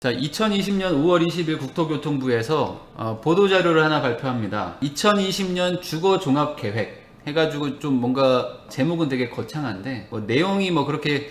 자, 2020년 5월 20일 국토교통부에서 보도자료를 하나 발표합니다. 2020년 주거종합계획 해가지고 좀 뭔가 제목은 되게 거창한데 내용이 그렇게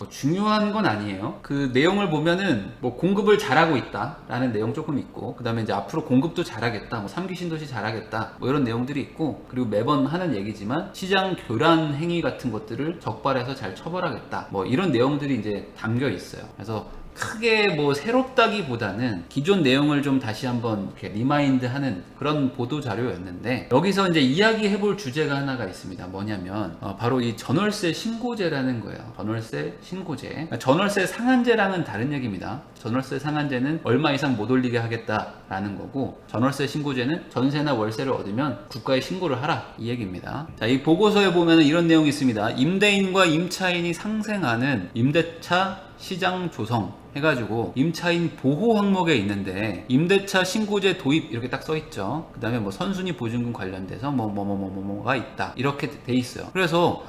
중요한 건 아니에요. 그 내용을 보면은 공급을 잘하고 있다 라는 내용 조금 있고, 그 다음에 이제 앞으로 공급도 잘하겠다, 3기 신도시 잘하겠다, 이런 내용들이 있고, 그리고 매번 하는 얘기지만 시장 교란 행위 같은 것들을 적발해서 잘 처벌하겠다, 이런 내용들이 이제 담겨 있어요. 그래서 크게 새롭다기보다는 기존 내용을 좀 다시 한번 이렇게 리마인드 하는 그런 보도 자료였는데, 여기서 이제 이야기해 볼 주제가 하나가 있습니다. 뭐냐면 바로 이 전월세 신고제라는 거예요. 전월세 신고제. 전월세 상한제랑은 다른 얘기입니다. 전월세 상한제는 얼마 이상 못 올리게 하겠다라는 거고, 전월세 신고제는 전세나 월세를 얻으면 국가에 신고를 하라, 이 얘기입니다. 자, 이 보고서에 보면 이런 내용이 있습니다. 임대인과 임차인이 상생하는 임대차 시장 조성 해가지고 임차인 보호 항목에 있는데, 임대차 신고제 도입 이렇게 딱 써있죠. 그 다음에 선순위 보증금 관련돼서 뭐가 있다, 이렇게 돼 있어요. 그래서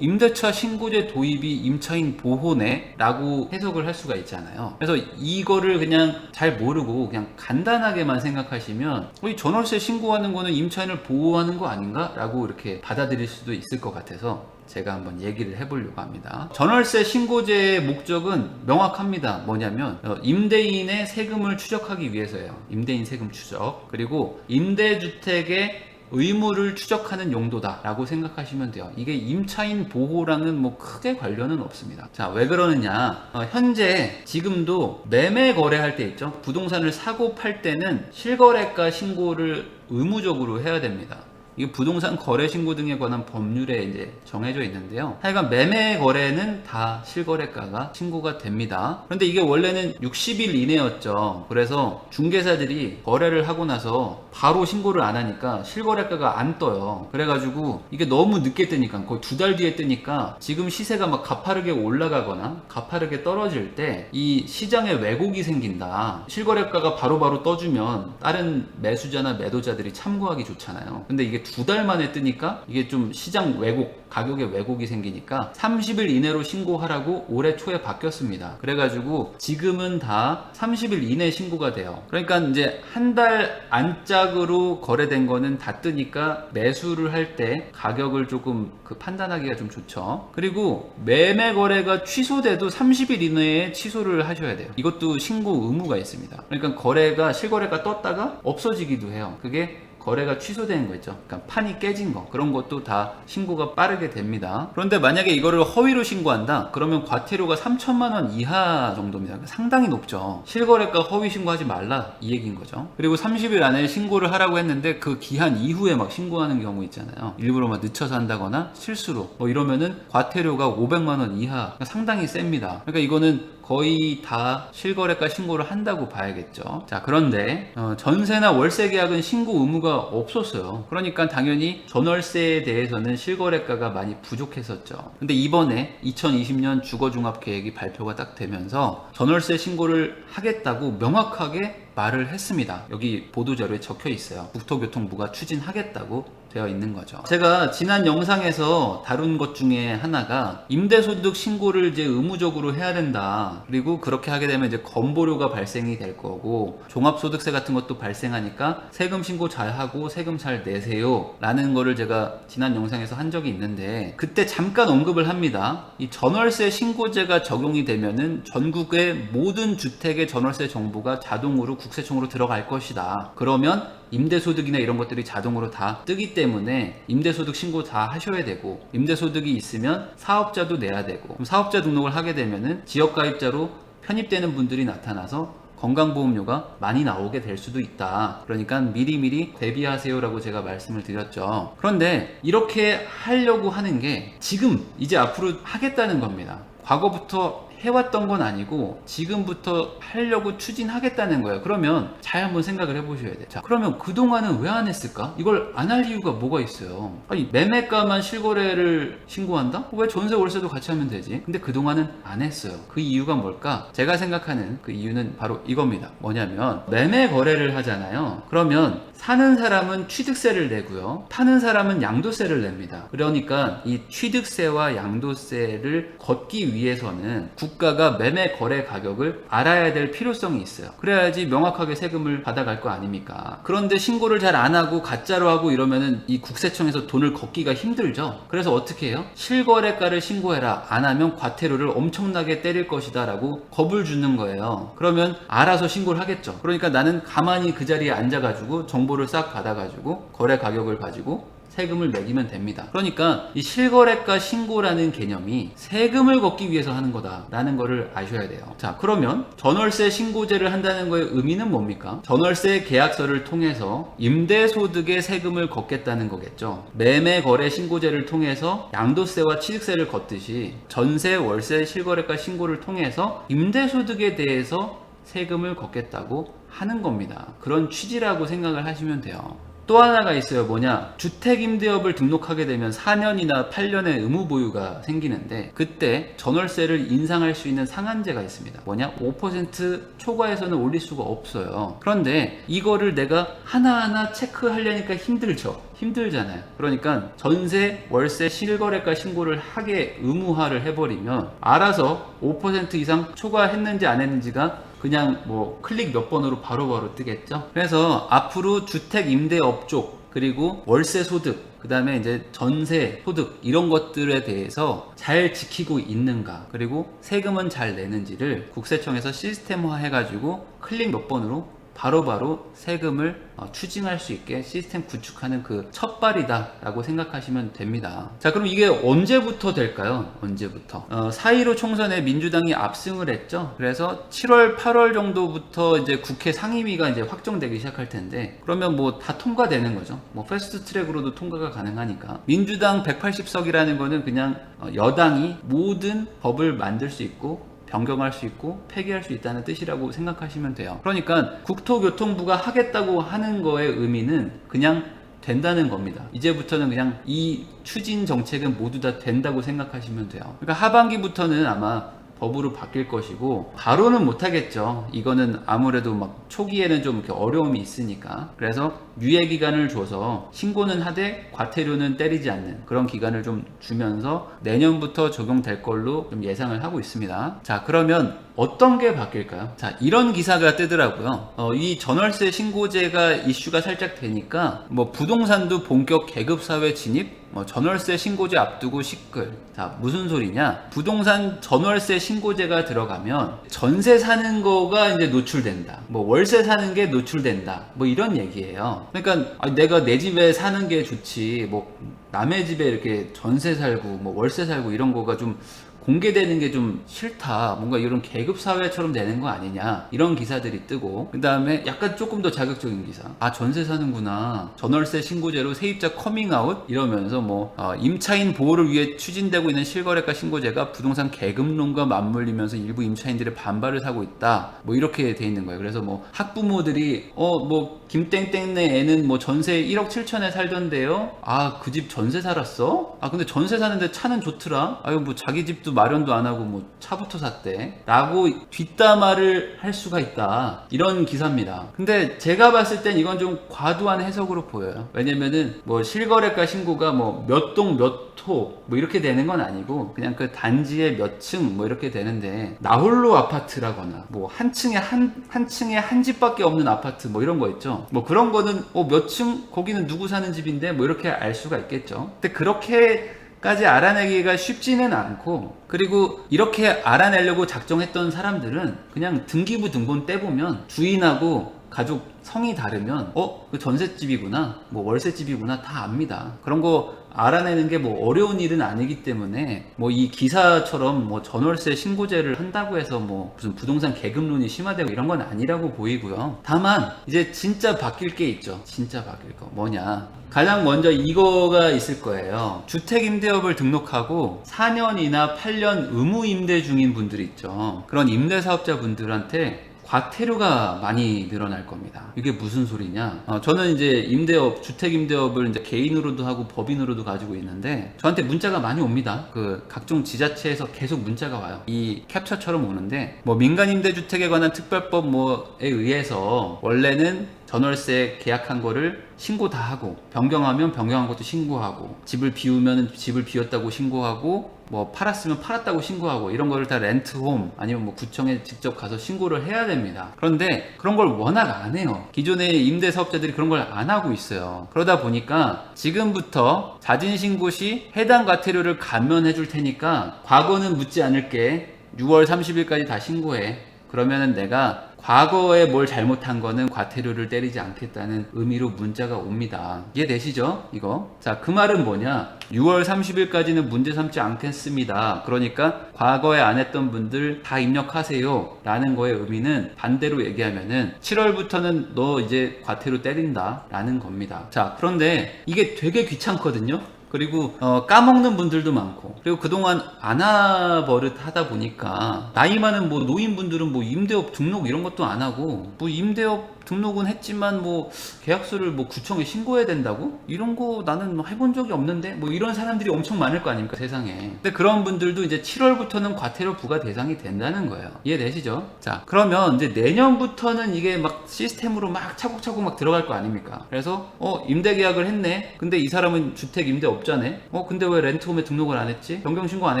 임대차 신고제 도입이 임차인 보호네? 라고 해석을 할 수가 있잖아요. 그래서 이거를 그냥 잘 모르고 그냥 간단하게만 생각하시면 이 전월세 신고하는 거는 임차인을 보호하는 거 아닌가? 라고 이렇게 받아들일 수도 있을 것 같아서 제가 한번 얘기를 해보려고 합니다. 전월세 신고제의 목적은 명확합니다. 뭐냐면 임대인의 세금을 추적하기 위해서예요. 임대인 세금 추적, 그리고 임대주택의 의무를 추적하는 용도다 라고 생각하시면 돼요. 이게 임차인 보호랑은 크게 관련은 없습니다. 자, 왜 그러느냐, 현재 지금도 매매 거래할 때 있죠. 부동산을 사고 팔 때는 실거래가 신고를 의무적으로 해야 됩니다. 이게 부동산 거래 신고 등에 관한 법률에 이제 정해져 있는데요. 하여간 매매 거래는 다 실거래가가 신고가 됩니다. 그런데 이게 원래는 60일 이내였죠. 그래서 중개사들이 거래를 하고 나서 바로 신고를 안 하니까 실거래가가 안 떠요. 그래가지고 이게 너무 늦게 뜨니까, 거의 2달 뒤에 뜨니까 지금 시세가 가파르게 올라가거나 가파르게 떨어질 때 이 시장에 왜곡이 생긴다. 실거래가가 바로바로 떠주면 다른 매수자나 매도자들이 참고하기 좋잖아요. 근데 이게 2달 만에 뜨니까 이게 좀 시장 왜곡, 가격에 왜곡이 생기니까 30일 이내로 신고하라고 올해 초에 바뀌었습니다. 그래가지고 지금은 다 30일 이내 신고가 돼요. 그러니까 이제 한 달 안짝으로 거래된 거는 다 뜨니까 매수를 할 때 가격을 조금 판단하기가 좀 좋죠. 그리고 매매 거래가 취소돼도 30일 이내에 취소를 하셔야 돼요. 이것도 신고 의무가 있습니다. 그러니까 거래가, 실거래가 떴다가 없어지기도 해요. 그게 거래가 취소되는 거 있죠. 그러니까 판이 깨진 거, 그런 것도 다 신고가 빠르게 됩니다. 그런데 만약에 이거를 허위로 신고한다, 그러면 과태료가 3천만 원 이하 정도입니다. 그러니까 상당히 높죠. 실거래가 허위 신고하지 말라, 이 얘기인 거죠. 그리고 30일 안에 신고를 하라고 했는데 그 기한 이후에 신고하는 경우 있잖아요. 일부러 늦춰서 한다거나 실수로 이러면은 과태료가 500만 원 이하, 그러니까 상당히 셉니다. 그러니까 이거는 거의 다 실거래가 신고를 한다고 봐야겠죠. 자, 그런데 전세나 월세 계약은 신고 의무가 없었어요. 그러니까 당연히 전월세에 대해서는 실거래가가 많이 부족했었죠. 근데 이번에 2020년 주거종합계획이 발표가 딱 되면서 전월세 신고를 하겠다고 명확하게 말을 했습니다. 여기 보도자료에 적혀 있어요. 국토교통부가 추진하겠다고 되어 있는 거죠. 제가 지난 영상에서 다룬 것 중에 하나가 임대소득 신고를 이제 의무적으로 해야 된다. 그리고 그렇게 하게 되면 이제 건보료가 발생이 될 거고, 종합소득세 같은 것도 발생하니까 세금 신고 잘 하고 세금 잘 내세요 라는 거를 제가 지난 영상에서 한 적이 있는데, 그때 잠깐 언급을 합니다. 이 전월세 신고제가 적용이 되면은 전국의 모든 주택의 전월세 정보가 자동으로 국세청으로 들어갈 것이다. 그러면 임대소득이나 이런 것들이 자동으로 다 뜨기 때문에 임대소득 신고 다 하셔야 되고, 임대소득이 있으면 사업자도 내야 되고, 그럼 사업자 등록을 하게 되면은 지역가입자로 편입되는 분들이 나타나서 건강보험료가 많이 나오게 될 수도 있다. 그러니까 미리미리 대비하세요라고 제가 말씀을 드렸죠. 그런데 이렇게 하려고 하는 게 지금 이제 앞으로 하겠다는 겁니다. 과거부터 해왔던 건 아니고 지금부터 하려고 추진하겠다는 거예요. 그러면 잘 한번 생각을 해보셔야 돼요. 자, 그러면 그동안은 왜 안 했을까? 이걸 안 할 이유가 뭐가 있어요? 아니, 매매가만 실거래를 신고한다? 왜 전세 월세도 같이 하면 되지? 근데 그동안은 안 했어요. 그 이유가 뭘까? 제가 생각하는 그 이유는 바로 이겁니다. 뭐냐면 매매 거래를 하잖아요. 그러면 사는 사람은 취득세를 내고요, 파는 사람은 양도세를 냅니다. 그러니까 이 취득세와 양도세를 걷기 위해서는 주가가 매매 거래 가격을 알아야 될 필요성이 있어요. 그래야지 명확하게 세금을 받아갈 거 아닙니까? 그런데 신고를 잘 안 하고 가짜로 하고 이러면은 이 국세청에서 돈을 걷기가 힘들죠. 그래서 어떻게 해요? 실거래가를 신고해라. 안 하면 과태료를 엄청나게 때릴 것이다 라고 겁을 주는 거예요. 그러면 알아서 신고를 하겠죠. 그러니까 나는 가만히 그 자리에 앉아가지고 정보를 싹 받아가지고 거래 가격을 가지고 세금을 매기면 됩니다. 그러니까 이 실거래가 신고라는 개념이 세금을 걷기 위해서 하는 거다라는 거를 아셔야 돼요. 자, 그러면 전월세 신고제를 한다는 거의 의미는 뭡니까? 전월세 계약서를 통해서 임대소득의 세금을 걷겠다는 거겠죠. 매매거래 신고제를 통해서 양도세와 취득세를 걷듯이 전세, 월세, 실거래가 신고를 통해서 임대소득에 대해서 세금을 걷겠다고 하는 겁니다. 그런 취지라고 생각을 하시면 돼요. 또 하나가 있어요. 뭐냐? 주택임대업을 등록하게 되면 4년이나 8년의 의무보유가 생기는데 그때 전월세를 인상할 수 있는 상한제가 있습니다. 뭐냐? 5% 초과해서는 올릴 수가 없어요. 그런데 이거를 내가 하나하나 체크하려니까 힘들잖아요. 그러니까 전세, 월세, 실거래가 신고를 하게 의무화를 해버리면 알아서 5% 이상 초과했는지 안 했는지가 그냥 뭐 클릭 몇 번으로 바로바로 뜨겠죠. 그래서 앞으로 주택 임대업 쪽 그리고 월세 소득 그 다음에 이제 전세 소득 이런 것들에 대해서 잘 지키고 있는가 그리고 세금은 잘 내는지를 국세청에서 시스템화 해가지고 클릭 몇 번으로 바로바로 세금을 추징할 수 있게 시스템 구축하는 그 첫발이다 라고 생각하시면 됩니다. 자, 그럼 이게 언제부터 될까요? 언제부터? 4.15 총선에 민주당이 압승을 했죠. 그래서 7월 8월 정도부터 이제 국회 상임위가 이제 확정되기 시작할 텐데 그러면 뭐 다 통과되는 거죠. 뭐 패스트 트랙으로도 통과가 가능하니까. 민주당 180석이라는 거는 그냥 여당이 모든 법을 만들 수 있고 변경할 수 있고 폐기할 수 있다는 뜻이라고 생각하시면 돼요. 그러니까 국토교통부가 하겠다고 하는 거의 의미는 그냥 된다는 겁니다. 이제부터는 그냥 이 추진 정책은 모두 다 된다고 생각하시면 돼요. 그러니까 하반기부터는 아마 법으로 바뀔 것이고 바로는 못하겠죠. 이거는 아무래도 막 초기에는 좀 이렇게 어려움이 있으니까. 그래서 유예 기간을 줘서 신고는 하되 과태료는 때리지 않는 그런 기간을 좀 주면서 내년부터 적용될 걸로 좀 예상을 하고 있습니다. 자, 그러면 어떤 게 바뀔까요? 자, 이런 기사가 뜨더라고요. 이 전월세 신고제가 이슈가 살짝 되니까 뭐 부동산도 본격 계급사회 진입, 전월세 신고제 앞두고 시끌. 자, 무슨 소리냐? 부동산 전월세 신고제가 들어가면 전세 사는 거가 이제 노출된다. 뭐 월세 사는 게 노출된다. 뭐 이런 얘기예요. 그러니까 내가 내 집에 사는 게 좋지. 뭐 남의 집에 이렇게 전세 살고 뭐 월세 살고 이런 거가 좀 공개되는 게 좀 싫다. 뭔가 이런 계급사회처럼 되는 거 아니냐. 이런 기사들이 뜨고 그 다음에 약간 조금 더 자극적인 기사. 아, 전세 사는구나. 전월세 신고제로 세입자 커밍아웃 이러면서 뭐 임차인 보호를 위해 추진되고 있는 실거래가 신고제가 부동산 계급론과 맞물리면서 일부 임차인들의 반발을 사고 있다. 뭐 이렇게 돼 있는 거예요. 그래서 뭐 학부모들이 뭐 김땡땡네 애는 뭐 전세 1억 7천에 살던데요. 아, 그 집 전세 살았어? 아, 근데 전세 사는데 차는 좋더라. 아유, 뭐 자기 집도 마련도 안 하고 뭐 차부터 샀대 라고 뒷담화를 할 수가 있다. 이런 기사입니다. 근데 제가 봤을 땐 이건 좀 과도한 해석으로 보여요. 왜냐면은 뭐 실거래가 신고가 뭐 몇 동 몇 호 뭐 이렇게 되는 건 아니고 그냥 그 단지의 몇 층 뭐 이렇게 되는데 나홀로 아파트라거나 뭐 한 층에 한 층에 한 집밖에 없는 아파트 뭐 이런 거 있죠. 뭐 그런 거는 몇 층 거기는 누구 사는 집인데 뭐 이렇게 알 수가 있겠죠. 근데 그렇게까지 알아내기가 쉽지는 않고 그리고 이렇게 알아내려고 작정했던 사람들은 그냥 등기부 등본 떼보면 주인하고 가족 성이 다르면 그 전셋집이구나 뭐 월세집이구나 다 압니다. 그런 거 알아내는 게 뭐 어려운 일은 아니기 때문에 뭐 이 기사처럼 뭐 전월세 신고제를 한다고 해서 뭐 무슨 부동산 계급론이 심화되고 이런 건 아니라고 보이고요. 다만 이제 진짜 바뀔 게 있죠. 진짜 바뀔 거 뭐냐? 가장 먼저 이거가 있을 거예요. 주택임대업을 등록하고 4년이나 8년 의무임대 중인 분들이 있죠. 그런 임대사업자 분들한테 과태료가 많이 늘어날 겁니다. 이게 무슨 소리냐? 저는 이제 임대업, 주택임대업을 이제 개인으로도 하고 법인으로도 가지고 있는데 저한테 문자가 많이 옵니다. 그 각종 지자체에서 계속 문자가 와요. 이 캡처처럼 오는데 뭐 민간임대주택에 관한 특별법 뭐에 의해서 원래는 전월세 계약한 거를 신고 다 하고, 변경하면 변경한 것도 신고하고, 집을 비우면 집을 비웠다고 신고하고, 뭐 팔았으면 팔았다고 신고하고, 이런 거를 다 렌트홈 아니면 뭐 구청에 직접 가서 신고를 해야 됩니다. 그런데 그런 걸 워낙 안 해요. 기존의 임대사업자들이 그런 걸 안 하고 있어요. 그러다 보니까 지금부터 자진신고 시 해당 과태료를 감면해 줄 테니까 과거는 묻지 않을게. 6월 30일까지 다 신고해. 그러면은 내가 과거에 뭘 잘못한 거는 과태료를 때리지 않겠다는 의미로 문자가 옵니다. 이해되시죠? 이거. 자, 그 말은 뭐냐? 6월 30일까지는 문제 삼지 않겠습니다. 그러니까 과거에 안 했던 분들 다 입력하세요. 라는 거의 의미는 반대로 얘기하면은 7월부터는 너 이제 과태료 때린다. 라는 겁니다. 자, 그런데 이게 되게 귀찮거든요? 그리고 까먹는 분들도 많고, 그리고 그동안 아나버릇 하다 보니까 나이 많은 뭐 노인분들은 뭐 임대업 등록 이런 것도 안 하고, 뭐 임대업 등록은 했지만 뭐 계약서를 뭐 구청에 신고해야 된다고? 이런 거 나는 뭐 해본 적이 없는데? 뭐 이런 사람들이 엄청 많을 거 아닙니까, 세상에. 근데 그런 분들도 이제 7월부터는 과태료 부과 대상이 된다는 거예요. 이해되시죠? 자, 그러면 이제 내년부터는 이게 막 시스템으로 막 차곡차곡 막 들어갈 거 아닙니까? 그래서 임대 계약을 했네. 근데 이 사람은 주택 임대 업자네. 근데 왜 렌트홈에 등록을 안 했지? 변경 신고 안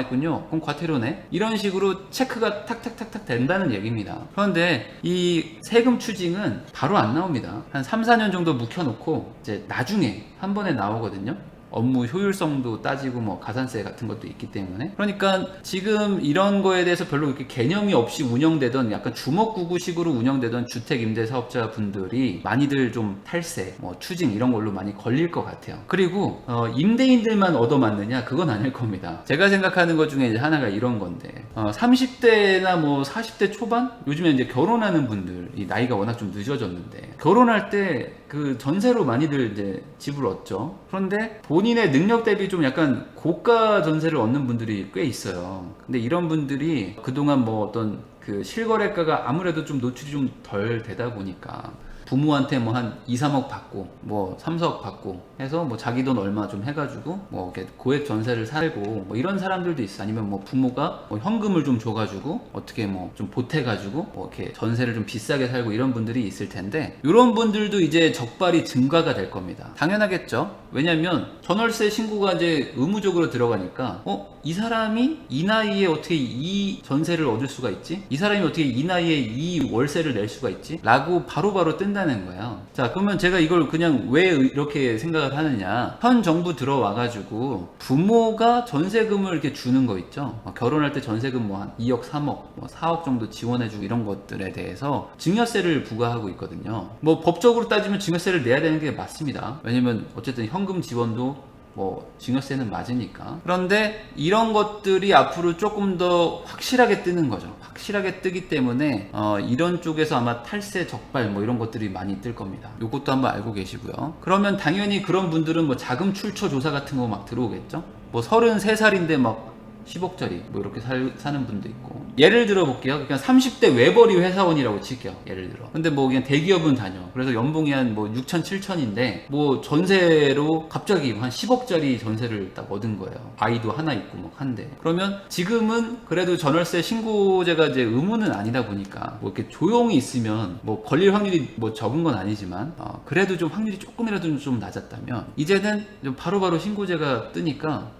했군요. 그럼 과태료네. 이런 식으로 체크가 탁탁탁탁 된다는 얘기입니다. 그런데 이 세금 추징은 바로 안 나옵니다. 한 3, 4년 정도 묵혀놓고 이제 나중에 한 번에 나오거든요. 업무 효율성도 따지고 뭐 가산세 같은 것도 있기 때문에. 그러니까 지금 이런 거에 대해서 별로 이렇게 개념이 없이 운영되던, 약간 주먹구구식으로 운영되던 주택임대사업자 분들이 많이들 좀 탈세, 뭐 추징 이런 걸로 많이 걸릴 것 같아요. 그리고 임대인들만 얻어맞느냐? 그건 아닐 겁니다. 제가 생각하는 것 중에 이제 하나가 이런 건데, 30대나 뭐 40대 초반? 요즘에 이제 결혼하는 분들, 이 나이가 워낙 좀 늦어졌는데 결혼할 때 그 전세로 많이들 이제 집을 얻죠. 그런데 본인의 능력 대비 좀 약간 고가 전세를 얻는 분들이 꽤 있어요. 근데 이런 분들이 그동안 뭐 어떤 그 실거래가가 아무래도 좀 노출이 좀 덜 되다 보니까 부모한테 뭐 한 2, 3억 받고 뭐 3, 4억 받고 해서 뭐 자기 돈 얼마 좀 해가지고 뭐 이렇게 고액 전세를 살고 뭐 이런 사람들도 있어. 아니면 뭐 부모가 뭐 현금을 좀 줘가지고 어떻게 뭐 좀 보태가지고 뭐 이렇게 전세를 좀 비싸게 살고 이런 분들이 있을 텐데, 이런 분들도 이제 적발이 증가가 될 겁니다. 당연하겠죠. 왜냐면 전월세 신고가 이제 의무적으로 들어가니까 이 사람이 이 나이에 어떻게 이 전세를 얻을 수가 있지? 이 사람이 어떻게 이 나이에 이 월세를 낼 수가 있지? 라고 바로바로 뜬다는 거예요. 자, 그러면 제가 이걸 그냥 왜 이렇게 생각을 하느냐? 현 정부 들어와가지고 부모가 전세금을 이렇게 주는 거 있죠? 결혼할 때 전세금 뭐 한 2억, 3억, 뭐 4억 정도 지원해주고 이런 것들에 대해서 증여세를 부과하고 있거든요. 뭐 법적으로 따지면 증여세를 내야 되는 게 맞습니다. 왜냐면 어쨌든 현금 지원도 뭐 증여세는 맞으니까. 그런데 이런 것들이 앞으로 조금 더 확실하게 뜨는 거죠. 확실하게 뜨기 때문에 이런 쪽에서 아마 탈세 적발 뭐 이런 것들이 많이 뜰 겁니다. 요것도 한번 알고 계시고요. 그러면 당연히 그런 분들은 뭐 자금 출처 조사 같은 거 막 들어오겠죠. 뭐 33살인데 막 10억짜리 뭐 이렇게 사는 분도 있고. 예를 들어 볼게요. 그냥 30대 외벌이 회사원이라고 칠게요. 예를 들어. 근데 뭐 그냥 대기업은 다녀. 그래서 연봉이 한 뭐 6천, 7천인데 뭐 전세로 갑자기 한 10억짜리 전세를 딱 얻은 거예요. 아이도 하나 있고 뭐 한데. 그러면 지금은 그래도 전월세 신고제가 이제 의무는 아니다 보니까 뭐 이렇게 조용히 있으면 뭐 걸릴 확률이 뭐 적은 건 아니지만 그래도 좀 확률이 조금이라도 좀 낮았다면, 이제는 좀 바로바로 신고제가 뜨니까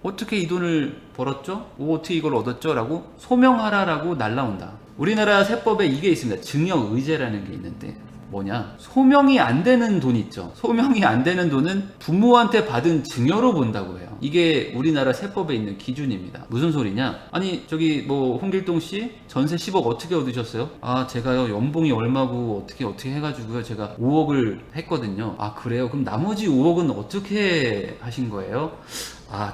어떻게 이 돈을 벌었죠? 어떻게 이걸 얻었죠? 라고 소명하라라고 날라온다. 우리나라 세법에 이게 있습니다. 증여의제라는 게 있는데 뭐냐? 소명이 안 되는 돈 있죠. 소명이 안 되는 돈은 부모한테 받은 증여로 본다고 해요. 이게 우리나라 세법에 있는 기준입니다. 무슨 소리냐? 아니 저기 뭐 홍길동 씨 전세 10억 어떻게 얻으셨어요? 제가요 연봉이 얼마고 어떻게 해가지고요 제가 5억을 했거든요. 그래요? 그럼 나머지 5억은 어떻게 하신 거예요?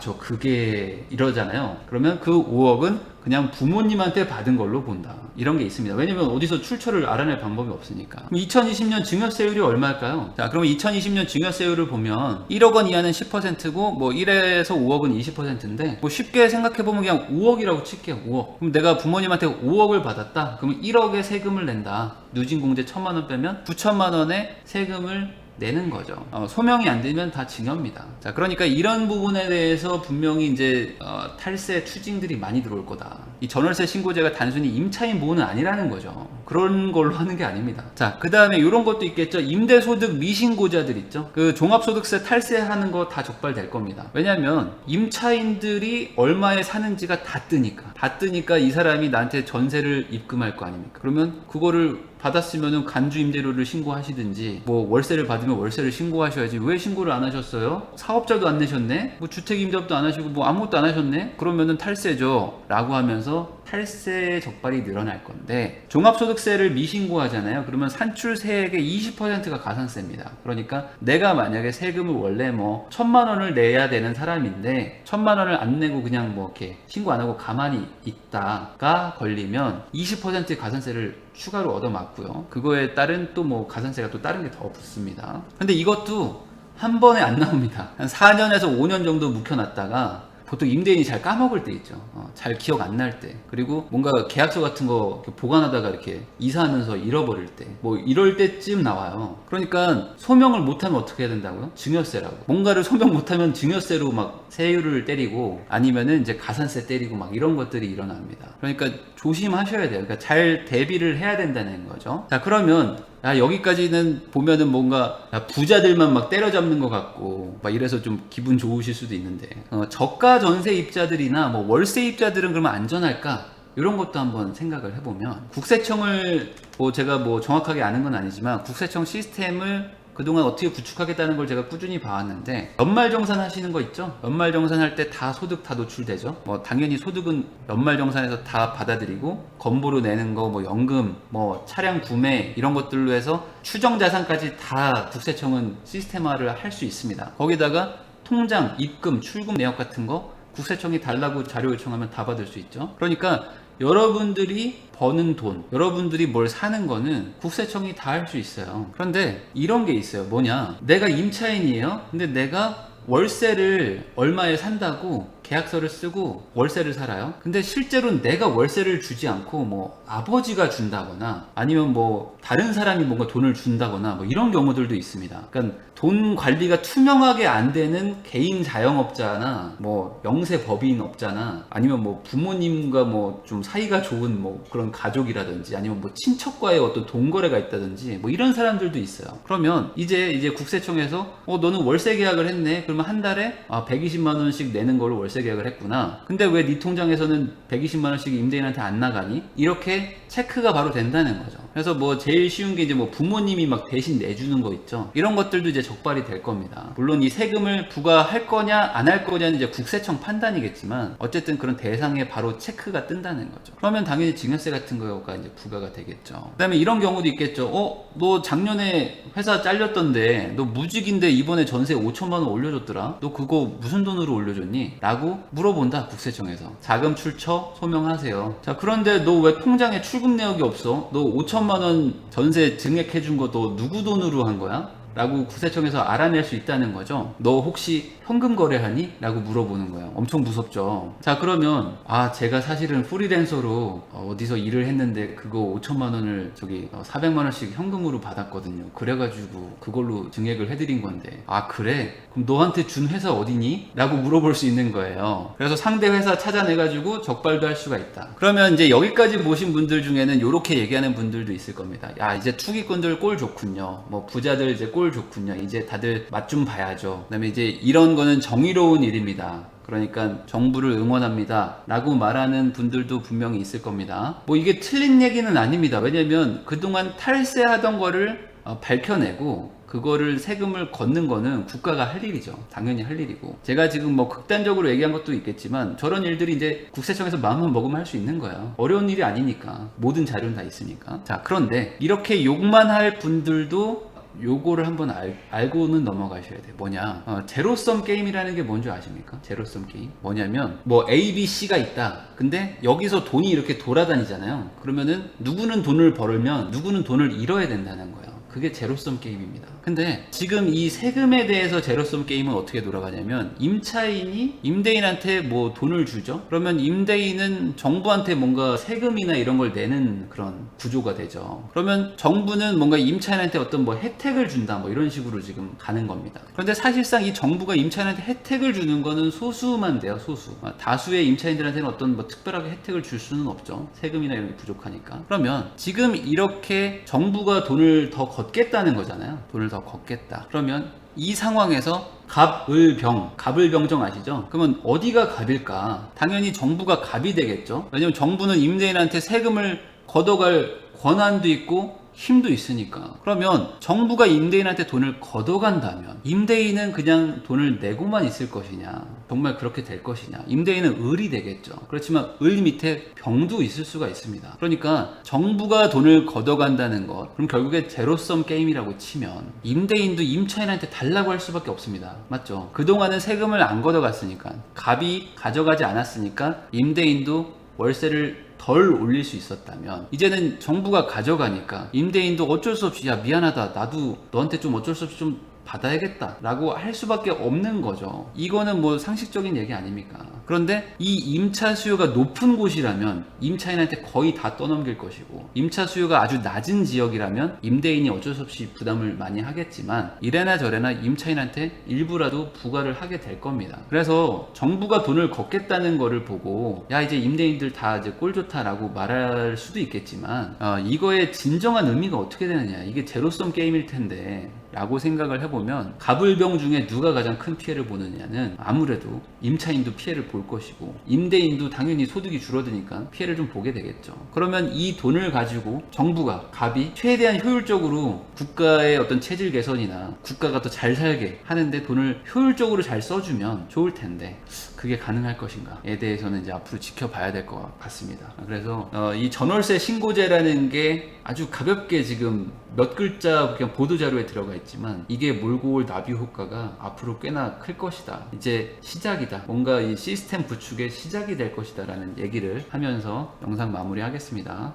저 그게 이러잖아요. 그러면 그 5억은 그냥 부모님한테 받은 걸로 본다. 이런 게 있습니다. 왜냐면 어디서 출처를 알아낼 방법이 없으니까. 그럼 2020년 증여세율이 얼마일까요? 자, 그러면 2020년 증여세율을 보면 1억 원 이하는 10%고 뭐 1에서 5억은 20%인데 뭐 쉽게 생각해보면 그냥 5억이라고 칠게요. 5억. 그럼 내가 부모님한테 5억을 받았다. 그러면 1억의 세금을 낸다. 누진공제 1,000만 원 빼면 9천만 원의 세금을 내는 거죠. 소명이 안 되면 다 징여입니다. 자, 그러니까 이런 부분에 대해서 분명히 이제 탈세 추징들이 많이 들어올 거다. 이 전월세 신고제가 단순히 임차인 보호는 아니라는 거죠. 그런 걸로 하는 게 아닙니다. 자, 그 다음에 이런 것도 있겠죠. 임대소득 미신고자들 있죠. 그 종합소득세 탈세하는 거 다 적발될 겁니다. 왜냐면 임차인들이 얼마에 사는지가 다 뜨니까 이 사람이 나한테 전세를 입금할 거 아닙니까? 그러면 그거를 받았으면은 간주 임대료를 신고하시든지, 뭐 월세를 받으면 월세를 신고하셔야지. 왜 신고를 안 하셨어요? 사업자도 안 내셨네? 뭐 주택임대업도 안 하시고 뭐 아무것도 안 하셨네? 그러면은 탈세죠 라고 하면서 탈세 적발이 늘어날 건데, 종합소득세를 미신고하잖아요. 그러면 산출세액의 20%가 가산세입니다. 그러니까 내가 만약에 세금을 원래 뭐 1,000만 원을 내야 되는 사람인데 1,000만 원을 안 내고 그냥 뭐 이렇게 신고 안 하고 가만히 있다가 걸리면 20%의 가산세를 추가로 얻어맞고요. 그거에 따른 또 뭐 가산세가 또 다른 게 더 붙습니다. 근데 이것도 한 번에 안 나옵니다. 한 4년에서 5년 정도 묵혀놨다가 보통 임대인이 잘 까먹을 때 있죠. 잘 기억 안 날 때. 그리고 뭔가 계약서 같은 거 보관하다가 이렇게 이사하면서 잃어버릴 때. 뭐 이럴 때쯤 나와요. 그러니까 소명을 못하면 어떻게 해야 된다고요? 증여세라고. 뭔가를 소명 못하면 증여세로 막 세율을 때리고 아니면은 이제 가산세 때리고 막 이런 것들이 일어납니다. 그러니까 조심하셔야 돼요. 그러니까 잘 대비를 해야 된다는 거죠. 자, 그러면 여기까지는 보면은 뭔가 부자들만 막 때려잡는 것 같고 막 이래서 좀 기분 좋으실 수도 있는데, 저가 전세 입자들이나 뭐 월세 입자들은 그러면 안전할까? 이런 것도 한번 생각을 해보면, 국세청을 제가 뭐 정확하게 아는 건 아니지만 국세청 시스템을 그동안 어떻게 구축하겠다는 걸 제가 꾸준히 봐왔는데, 연말정산 하시는 거 있죠? 연말정산 할 때 다 소득 다 노출되죠? 뭐 당연히 소득은 연말정산에서 다 받아들이고, 건보로 내는 거, 뭐 연금, 뭐 차량 구매 이런 것들로 해서 추정자산까지 다 국세청은 시스템화를 할 수 있습니다. 거기다가 통장, 입금, 출금 내역 같은 거 국세청이 달라고 자료 요청하면 다 받을 수 있죠. 그러니까 여러분들이 버는 돈, 여러분들이 뭘 사는 거는 국세청이 다 할 수 있어요. 그런데 이런 게 있어요. 뭐냐, 내가 임차인이에요. 근데 내가 월세를 얼마에 산다고 계약서를 쓰고 월세를 살아요. 근데 실제로는 내가 월세를 주지 않고 뭐 아버지가 준다거나 아니면 뭐 다른 사람이 뭔가 돈을 준다거나 뭐 이런 경우들도 있습니다. 그러니까 돈 관리가 투명하게 안 되는 개인 자영업자나 뭐 영세 법인업자나 아니면 뭐 부모님과 뭐 좀 사이가 좋은 뭐 그런 가족이라든지 아니면 뭐 친척과의 어떤 돈거래가 있다든지 뭐 이런 사람들도 있어요. 그러면 이제 국세청에서 너는 월세 계약을 했네. 그러면 한 달에 120만 원씩 내는 걸로 월세 계약을 했구나. 근데 왜 네 통장에서는 120만 원씩 임대인한테 안 나가니? 이렇게 체크가 바로 된다는 거죠. 그래서 뭐 제일 쉬운 게 이제 뭐 부모님이 막 대신 내주는 거 있죠. 이런 것들도 이제 적발이 될 겁니다. 물론 이 세금을 부과할 거냐 안 할 거냐는 이제 국세청 판단이겠지만 어쨌든 그런 대상에 바로 체크가 뜬다는 거죠. 그러면 당연히 증여세 같은 거가 이제 부과가 되겠죠. 그다음에 이런 경우도 있겠죠. 너 작년에 회사 잘렸던데 너 무직인데 이번에 전세 5천만 원 올려줬더라. 너 그거 무슨 돈으로 올려줬니? 라고 물어본다, 국세청에서. 자금 출처 소명하세요. 자, 그런데 너 왜 통장에 출금 내역이 없어? 너 5천만 원 전세 증액해준 거 너 누구 돈으로 한 거야? 라고 국세청에서 알아낼 수 있다는 거죠. 너 혹시 현금 거래하니? 라고 물어보는 거예요. 엄청 무섭죠. 자, 그러면 제가 사실은 프리랜서로 어디서 일을 했는데 그거 5천만 원을 400만 원씩 현금으로 받았거든요. 그래가지고 그걸로 증액을 해드린 건데. 그래? 그럼 너한테 준 회사 어디니? 라고 물어볼 수 있는 거예요. 그래서 상대 회사 찾아내가지고 적발도 할 수가 있다. 그러면 이제 여기까지 보신 분들 중에는 이렇게 얘기하는 분들도 있을 겁니다. 이제 투기꾼들 꼴 좋군요. 뭐 부자들 이제 꼴 좋군요. 이제 다들 맛 좀 봐야죠. 그 다음에 이제 이런 거는 정의로운 일입니다. 그러니까 정부를 응원합니다 라고 말하는 분들도 분명히 있을 겁니다. 뭐 이게 틀린 얘기는 아닙니다. 왜냐면 그동안 탈세하던 거를 밝혀내고 그거를 세금을 걷는 거는 국가가 할 일이죠. 당연히 할 일이고. 제가 지금 뭐 극단적으로 얘기한 것도 있겠지만 저런 일들이 이제 국세청에서 마음만 먹으면 할 수 있는 거예요. 어려운 일이 아니니까. 모든 자료는 다 있으니까. 자, 그런데 이렇게 욕만 할 분들도 요거를 한번 알고는 넘어가셔야 돼요. 뭐냐, 제로섬 게임이라는 게 뭔지 아십니까? 제로섬 게임 뭐냐면 뭐 A, B, C가 있다. 근데 여기서 돈이 이렇게 돌아다니잖아요. 그러면은 누구는 돈을 벌면 누구는 돈을 잃어야 된다는 거예요. 그게 제로섬 게임입니다. 근데 지금 이 세금에 대해서 제로섬 게임은 어떻게 돌아가냐면, 임차인이 임대인한테 뭐 돈을 주죠. 그러면 임대인은 정부한테 뭔가 세금이나 이런 걸 내는 그런 구조가 되죠. 그러면 정부는 뭔가 임차인한테 어떤 뭐 혜택을 준다 뭐 이런 식으로 지금 가는 겁니다. 그런데 사실상 이 정부가 임차인한테 혜택을 주는 거는 소수만 돼요. 소수. 다수의 임차인들한테는 어떤 뭐 특별하게 혜택을 줄 수는 없죠. 세금이나 이런 게 부족하니까. 그러면 지금 이렇게 정부가 돈을 더 걷겠다는 거잖아요. 돈을 더 걷겠다. 그러면 이 상황에서 갑을병정 아시죠? 그러면 어디가 갑일까? 당연히 정부가 갑이 되겠죠. 왜냐면 정부는 임대인한테 세금을 걷어갈 권한도 있고 힘도 있으니까. 그러면 정부가 임대인한테 돈을 걷어간다면 임대인은 그냥 돈을 내고만 있을 것이냐, 정말 그렇게 될 것이냐. 임대인은 을이 되겠죠. 그렇지만 을 밑에 병도 있을 수가 있습니다. 그러니까 정부가 돈을 걷어간다는 것, 그럼 결국에 제로섬 게임이라고 치면 임대인도 임차인한테 달라고 할 수밖에 없습니다. 맞죠? 그동안은 세금을 안 걷어갔으니까, 갑이 가져가지 않았으니까 임대인도 월세를 덜 올릴 수 있었다면, 이제는 정부가 가져가니까 임대인도 어쩔 수 없이, 야 미안하다, 나도 너한테 좀 어쩔 수 없이 좀 받아야겠다 라고 할 수밖에 없는 거죠. 이거는 뭐 상식적인 얘기 아닙니까? 그런데 이 임차 수요가 높은 곳이라면 임차인한테 거의 다 떠넘길 것이고, 임차 수요가 아주 낮은 지역이라면 임대인이 어쩔 수 없이 부담을 많이 하겠지만, 이래나 저래나 임차인한테 일부라도 부과를 하게 될 겁니다. 그래서 정부가 돈을 걷겠다는 거를 보고 야 이제 임대인들 다 이제 꼴 좋다라고 말할 수도 있겠지만, 이거의 진정한 의미가 어떻게 되느냐, 이게 제로섬 게임일 텐데 라고 생각을 해보면, 갑을병 중에 누가 가장 큰 피해를 보느냐는 아무래도 임차인도 피해를 볼 것이고, 임대인도 당연히 소득이 줄어드니까 피해를 좀 보게 되겠죠. 그러면 이 돈을 가지고 정부가, 갑이 최대한 효율적으로 국가의 어떤 체질 개선이나 국가가 더 잘 살게 하는데 돈을 효율적으로 잘 써주면 좋을 텐데, 그게 가능할 것인가에 대해서는 이제 앞으로 지켜봐야 될 것 같습니다. 그래서 이 전월세 신고제라는 게 아주 가볍게 지금 몇 글자 그냥 보도자료에 들어가 있지만, 이게 몰고 올 나비 효과가 앞으로 꽤나 클 것이다. 이제 시작이다. 뭔가 이 시스템 구축의 시작이 될 것이다 라는 얘기를 하면서 영상 마무리하겠습니다.